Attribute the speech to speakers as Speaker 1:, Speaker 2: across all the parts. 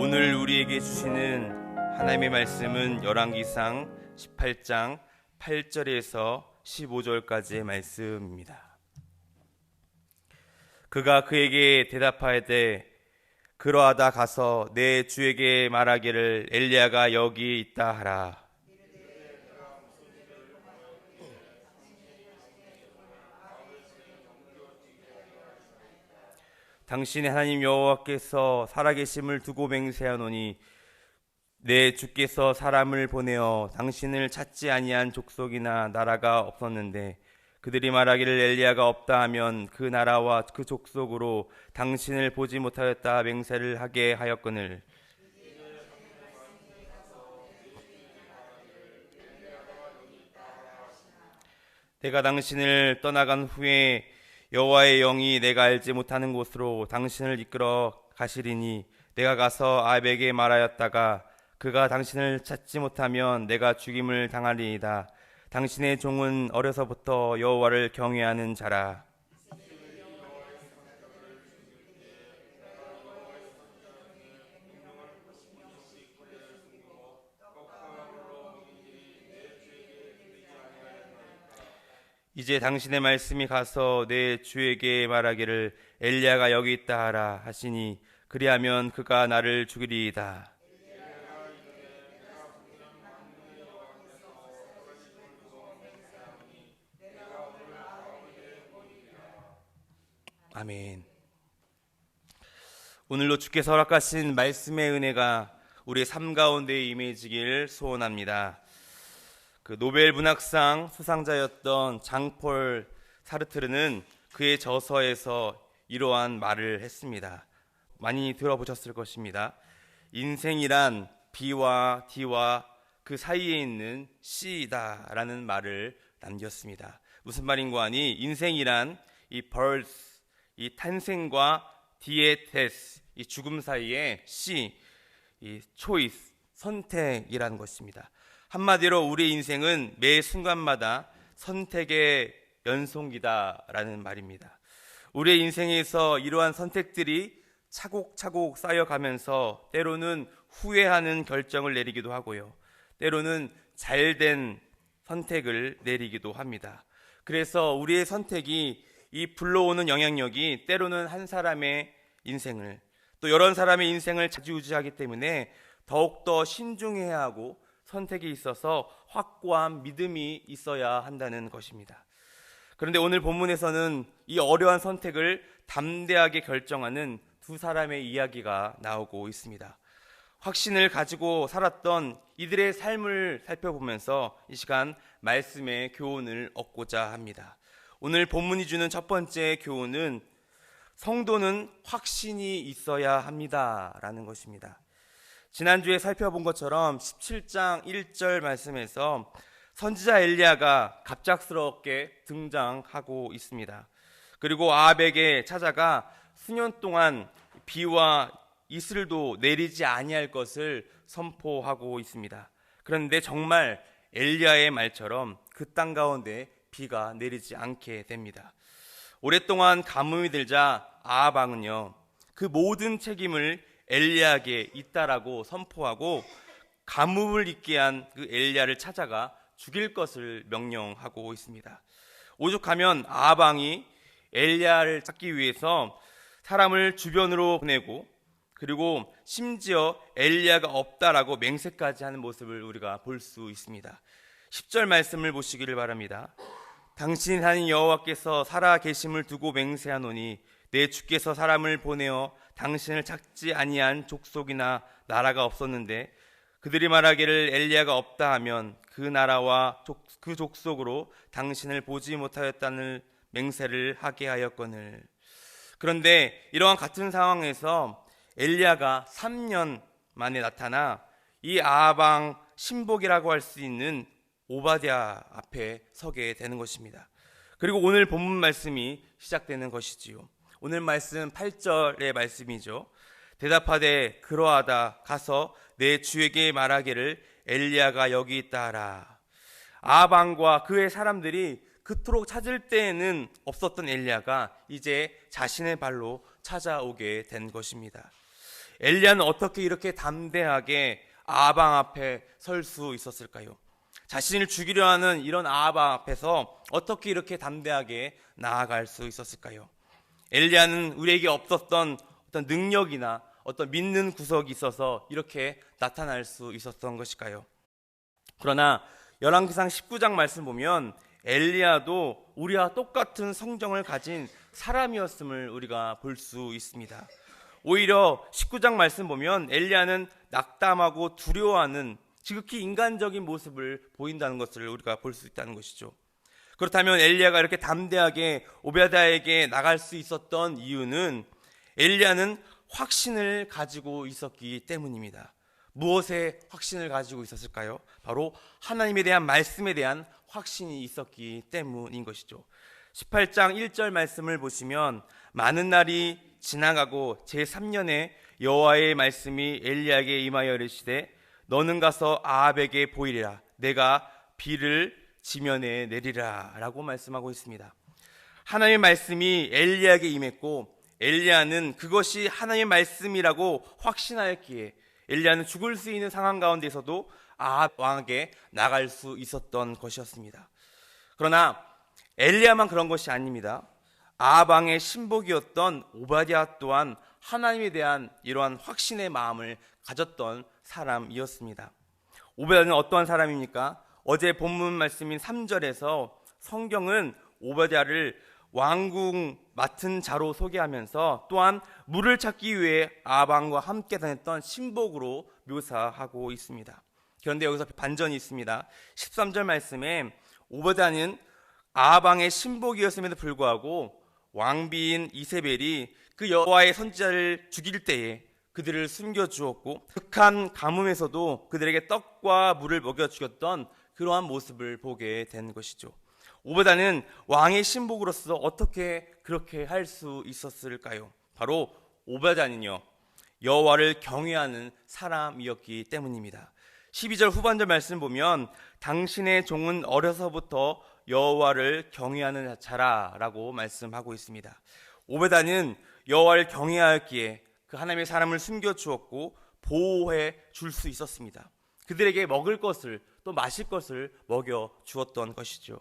Speaker 1: 오늘 우리에게 주시는 하나님의 말씀은 열왕기상 18장 8절에서 15절까지의 말씀입니다. 그가 그에게 대답하되 그러하다 가서 내 주에게 말하기를 엘리야가 여기 있다 하라. 당신의 하나님 여호와께서 살아계심을 두고 맹세하노니 내 주께서 사람을 보내어 당신을 찾지 아니한 족속이나 나라가 없었는데 그들이 말하기를 엘리야가 없다 하면 그 나라와 그 족속으로 당신을 보지 못하였다 맹세를 하게 하였거늘 내가 당신을 떠나간 후에 여호와의 영이 내가 알지 못하는 곳으로 당신을 이끌어 가시리니 내가 가서 아합에게 말하였다가 그가 당신을 찾지 못하면 내가 죽임을 당하리이다. 당신의 종은 어려서부터 여호와를 경외하는 자라. 이제 당신의 말씀이 가서 내 주에게 말하기를 엘리야가 여기 있다 하라 하시니 그리하면 그가 나를 죽이리이다. 아멘. 오늘로 주께서 허락하신 말씀의 은혜가 우리의 삶 가운데 임해지길 소원합니다. 그 노벨 문학상 수상자였던 장폴 사르트르는 그의 저서에서 이러한 말을 했습니다. 많이 들어보셨을 것입니다. 인생이란 B와 D와 그 사이에 있는 C이다라는 말을 남겼습니다. 무슨 말인가 하니 인생이란 이 birth, 이 탄생과 D의 death, 이 죽음 사이에 C, 이 choice, 선택이라는 것입니다. 한마디로 우리의 인생은 매 순간마다 선택의 연속이다라는 말입니다. 우리의 인생에서 이러한 선택들이 차곡차곡 쌓여가면서 때로는 후회하는 결정을 내리기도 하고요. 때로는 잘된 선택을 내리기도 합니다. 그래서 우리의 선택이 이 불러오는 영향력이 때로는 한 사람의 인생을 또 여러 사람의 인생을 좌지우지하기 때문에 더욱더 신중해야 하고 선택이 있어서 확고한 믿음이 있어야 한다는 것입니다. 그런데 오늘 본문에서는 이 어려운 선택을 담대하게 결정하는 두 사람의 이야기가 나오고 있습니다. 확신을 가지고 살았던 이들의 삶을 살펴보면서 이 시간 말씀의 교훈을 얻고자 합니다. 오늘 본문이 주는 첫 번째 교훈은 성도는 확신이 있어야 합니다라는 것입니다. 지난주에 살펴본 것처럼 17장 1절 말씀에서 선지자 엘리야가 갑작스럽게 등장하고 있습니다. 그리고 아합에게 찾아가 수년 동안 비와 이슬도 내리지 아니할 것을 선포하고 있습니다. 그런데 정말 엘리야의 말처럼 그 땅 가운데 비가 내리지 않게 됩니다. 오랫동안 가뭄이 들자 아합 왕은요, 그 모든 책임을 엘리야에게 있다라고 선포하고 가뭄을 있게 한 그 엘리야를 찾아가 죽일 것을 명령하고 있습니다. 오죽하면 아합 왕이 엘리야를 찾기 위해서 사람을 주변으로 보내고 그리고 심지어 엘리야가 없다라고 맹세까지 하는 모습을 우리가 볼 수 있습니다. 10절 말씀을 보시기를 바랍니다. 당신 하나님 여호와께서 살아 계심을 두고 맹세하노니 내 주께서 사람을 보내어 당신을 찾지 아니한 족속이나 나라가 없었는데 그들이 말하기를 엘리야가 없다 하면 그 나라와 그 족속으로 당신을 보지 못하였다는 맹세를 하게 하였거늘. 그런데 이러한 같은 상황에서 엘리야가 3년 만에 나타나 이 아합 왕 신복이라고 할 수 있는 오바댜 앞에 서게 되는 것입니다. 그리고 오늘 본문 말씀이 시작되는 것이지요. 오늘 말씀 8절의 말씀이죠. 대답하되 그러하다 가서 내 주에게 말하기를 엘리야가 여기 있다 하라. 아합 왕과 그의 사람들이 그토록 찾을 때에는 없었던 엘리야가 이제 자신의 발로 찾아오게 된 것입니다. 엘리야는 어떻게 이렇게 담대하게 아방 앞에 설 수 있었을까요? 자신을 죽이려 하는 이런 아방 앞에서 어떻게 이렇게 담대하게 나아갈 수 있었을까요? 엘리야는 우리에게 없었던 어떤 능력이나 어떤 믿는 구석이 있어서 이렇게 나타날 수 있었던 것일까요? 그러나 열왕기상 19장 말씀 보면 엘리야도 우리와 똑같은 성정을 가진 사람이었음을 우리가 볼 수 있습니다. 오히려 19장 말씀 보면 엘리야는 낙담하고 두려워하는 지극히 인간적인 모습을 보인다는 것을 우리가 볼 수 있다는 것이죠. 그렇다면 엘리야가 이렇게 담대하게 오베드야에게 나갈 수 있었던 이유는 엘리야는 확신을 가지고 있었기 때문입니다. 무엇에 확신을 가지고 있었을까요? 바로 하나님에 대한 말씀에 대한 확신이 있었기 때문인 것이죠. 18장 1절 말씀을 보시면 많은 날이 지나가고 제3년에 여호와의 말씀이 엘리야에게 임하여 이르시되 너는 가서 아합에게 보이리라 내가 비를 지면에 내리라 라고 말씀하고 있습니다. 하나님의 말씀이 엘리야에게 임했고 엘리야는 그것이 하나님의 말씀이라고 확신하였기에 엘리야는 죽을 수 있는 상황 가운데서도 아합 왕에게 나갈 수 있었던 것이었습니다. 그러나 엘리야만 그런 것이 아닙니다. 아합 왕의 신복이었던 오바댜 또한 하나님에 대한 이러한 확신의 마음을 가졌던 사람이었습니다. 오바댜는 어떠한 사람입니까? 어제 본문 말씀인 3절에서 성경은 오바댜를 왕궁 맡은 자로 소개하면서 또한 물을 찾기 위해 아합 왕과 함께 다녔던 신복으로 묘사하고 있습니다. 그런데 여기서 반전이 있습니다. 13절 말씀에 오바댜는 아합 왕의 신복이었음에도 불구하고 왕비인 이세벨이 그 여호와의 선지자를 죽일 때에 그들을 숨겨주었고 극한 가뭄에서도 그들에게 떡과 물을 먹여 주었던 그러한 모습을 보게 된 것이죠. 오바댜는 왕의 신복으로서 어떻게 그렇게 할 수 있었을까요? 바로 오바댜는요 여호와를 경외하는 사람이었기 때문입니다. 12절 후반절 말씀 보면 당신의 종은 어려서부터 여호와를 경외하는 자라라고 말씀하고 있습니다. 오베다는 여호와를 경외하였기에 그 하나님의 사람을 숨겨주었고 보호해 줄 수 있었습니다. 그들에게 먹을 것을 또 마실 것을 먹여주었던 것이죠.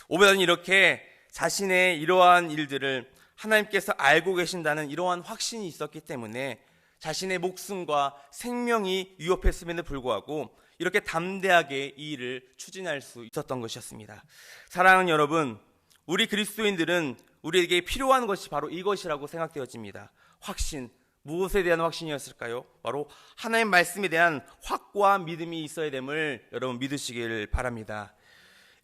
Speaker 1: 오베다는 이렇게 자신의 이러한 일들을 하나님께서 알고 계신다는 이러한 확신이 있었기 때문에 자신의 목숨과 생명이 위협했음에도 불구하고 이렇게 담대하게 이 일을 추진할 수 있었던 것이었습니다. 사랑하는 여러분, 우리 그리스도인들은 우리에게 필요한 것이 바로 이것이라고 생각되어집니다. 확신, 무엇에 대한 확신이었을까요? 바로 하나님 말씀에 대한 확고한 믿음이 있어야 됨을 여러분 믿으시길 바랍니다.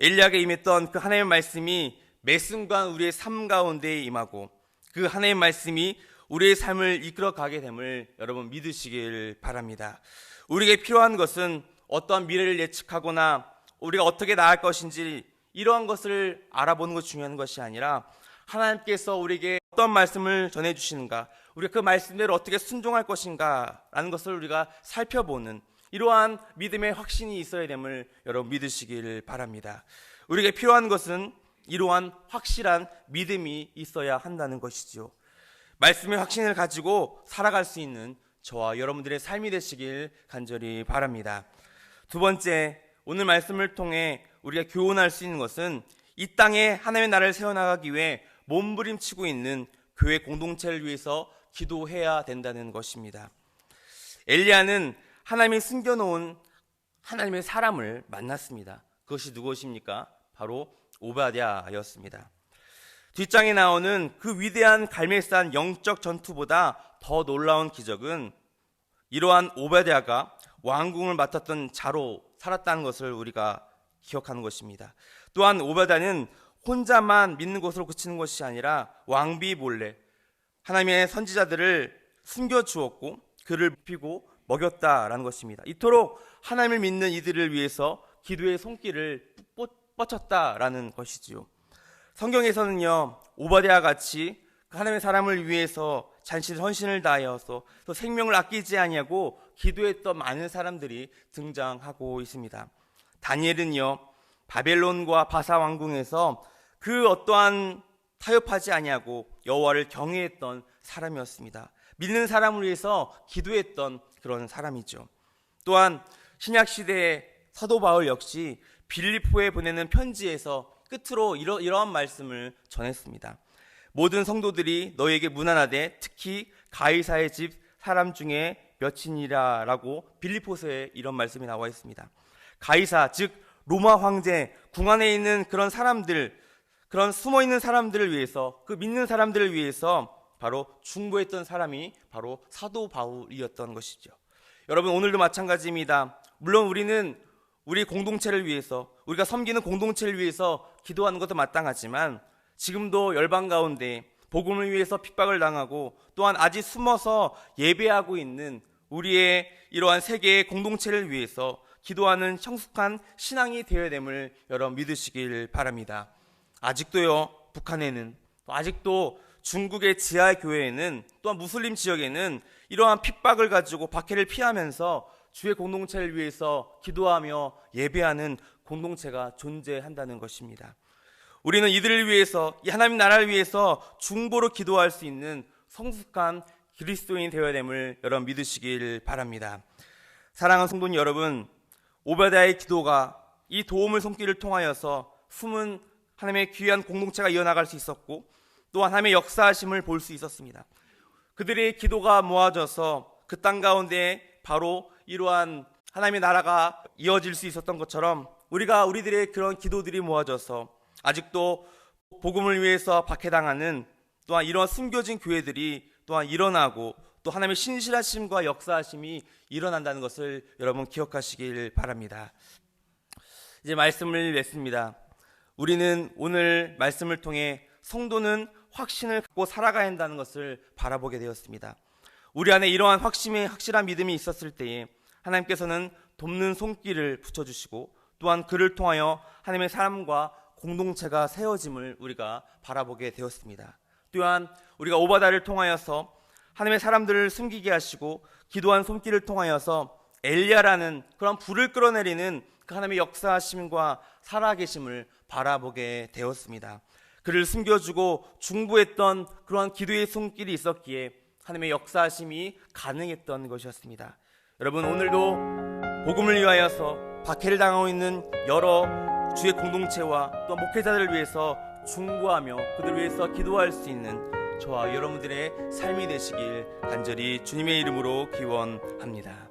Speaker 1: 엘리야에게 임했던 그 하나님의 말씀이 매 순간 우리의 삶 가운데 임하고 그 하나님의 말씀이 우리의 삶을 이끌어가게 됨을 여러분 믿으시길 바랍니다. 우리에게 필요한 것은 어떠한 미래를 예측하거나 우리가 어떻게 나아갈 것인지 이러한 것을 알아보는 것이 중요한 것이 아니라 하나님께서 우리에게 어떤 말씀을 전해주시는가, 우리가 그 말씀대로 어떻게 순종할 것인가 라는 것을 우리가 살펴보는 이러한 믿음의 확신이 있어야 됨을 여러분 믿으시길 바랍니다. 우리에게 필요한 것은 이러한 확실한 믿음이 있어야 한다는 것이지요. 말씀의 확신을 가지고 살아갈 수 있는 저와 여러분들의 삶이 되시길 간절히 바랍니다. 두 번째, 오늘 말씀을 통해 우리가 교훈할 수 있는 것은 이 땅에 하나님의 나라를 세워나가기 위해 몸부림치고 있는 교회 공동체를 위해서 기도해야 된다는 것입니다. 엘리야는 하나님이 숨겨놓은 하나님의 사람을 만났습니다. 그것이 누구십니까? 바로 오바댜였습니다. 뒷장에 나오는 그 위대한 갈멜산 영적 전투보다 더 놀라운 기적은 이러한 오바댜가 왕궁을 맡았던 자로 살았다는 것을 우리가 기억하는 것입니다. 또한 오바댜는 혼자만 믿는 것으로 그치는 것이 아니라 왕비 몰래 하나님의 선지자들을 숨겨주었고 그를 피고 먹였다라는 것입니다. 이토록 하나님을 믿는 이들을 위해서 기도의 손길을 뻗쳤다라는 것이지요. 성경에서는요, 오바댜와 같이 하나님의 사람을 위해서 잔실 헌신을 다하여서 또 생명을 아끼지 아니하고 기도했던 많은 사람들이 등장하고 있습니다. 다니엘은요, 바벨론과 바사 왕궁에서 그 어떠한 타협하지 아니하고 여호와를 경외했던 사람이었습니다. 믿는 사람을 위해서 기도했던 그런 사람이죠. 또한 신약 시대의 사도 바울 역시 빌립보에 보내는 편지에서 끝으로 이러한 말씀을 전했습니다. 모든 성도들이 너에게 문안하되 특히 가이사의 집 사람 중에 몇이니라 라고 빌립보서에 이런 말씀이 나와 있습니다. 가이사, 즉 로마 황제 궁 안에 있는 그런 사람들, 그런 숨어있는 사람들을 위해서, 그 믿는 사람들을 위해서 바로 중보했던 사람이 바로 사도 바울이었던 것이죠. 여러분, 오늘도 마찬가지입니다. 물론 우리는 우리 공동체를 위해서, 우리가 섬기는 공동체를 위해서 기도하는 것도 마땅하지만 지금도 열방 가운데 복음을 위해서 핍박을 당하고 또한 아직 숨어서 예배하고 있는 우리의 이러한 세계의 공동체를 위해서 기도하는 성숙한 신앙이 되어야 됨을 여러분 믿으시길 바랍니다. 아직도요, 북한에는, 아직도 중국의 지하 교회에는, 또한 무슬림 지역에는 이러한 핍박을 가지고 박해를 피하면서 주의 공동체를 위해서 기도하며 예배하는 공동체가 존재한다는 것입니다. 우리는 이들을 위해서, 이 하나님 나라를 위해서 중보로 기도할 수 있는 성숙한 그리스도인 되어야 됨을 여러분 믿으시길 바랍니다. 사랑하는 성도님 여러분, 오베다의 기도가 이 도움을 손길을 통하여서 숨은 하나님의 귀한 공동체가 이어나갈 수 있었고 또한 하나님의 역사하심을 볼 수 있었습니다. 그들의 기도가 모아져서 그 땅 가운데 바로 이러한 하나님의 나라가 이어질 수 있었던 것처럼 우리들의 그런 기도들이 모아져서 아직도 복음을 위해서 박해당하는 또한 이러한 숨겨진 교회들이 또한 일어나고 또 하나님의 신실하심과 역사하심이 일어난다는 것을 여러분 기억하시길 바랍니다. 이제 말씀을 냈습니다. 우리는 오늘 말씀을 통해 성도는 확신을 갖고 살아가야 한다는 것을 바라보게 되었습니다. 우리 안에 이러한 확실한 믿음이 있었을 때에 하나님께서는 돕는 손길을 붙여주시고 또한 그를 통하여 하나님의 사람과 공동체가 세워짐을 우리가 바라보게 되었습니다. 또한 우리가 오바다를 통하여서 하나님의 사람들을 숨기게 하시고 기도한 손길을 통하여서 엘리야라는 그런 불을 끌어내리는 그 하나님의 역사하심과 살아계심을 바라보게 되었습니다. 그를 숨겨주고 중보했던 그러한 기도의 손길이 있었기에 하나님의 역사하심이 가능했던 것이었습니다. 여러분, 오늘도 복음을 위하여서 박해를 당하고 있는 여러 주의 공동체와 또 목회자들을 위해서 중보하며 그들을 위해서 기도할 수 있는 저와 여러분들의 삶이 되시길 간절히 주님의 이름으로 기원합니다.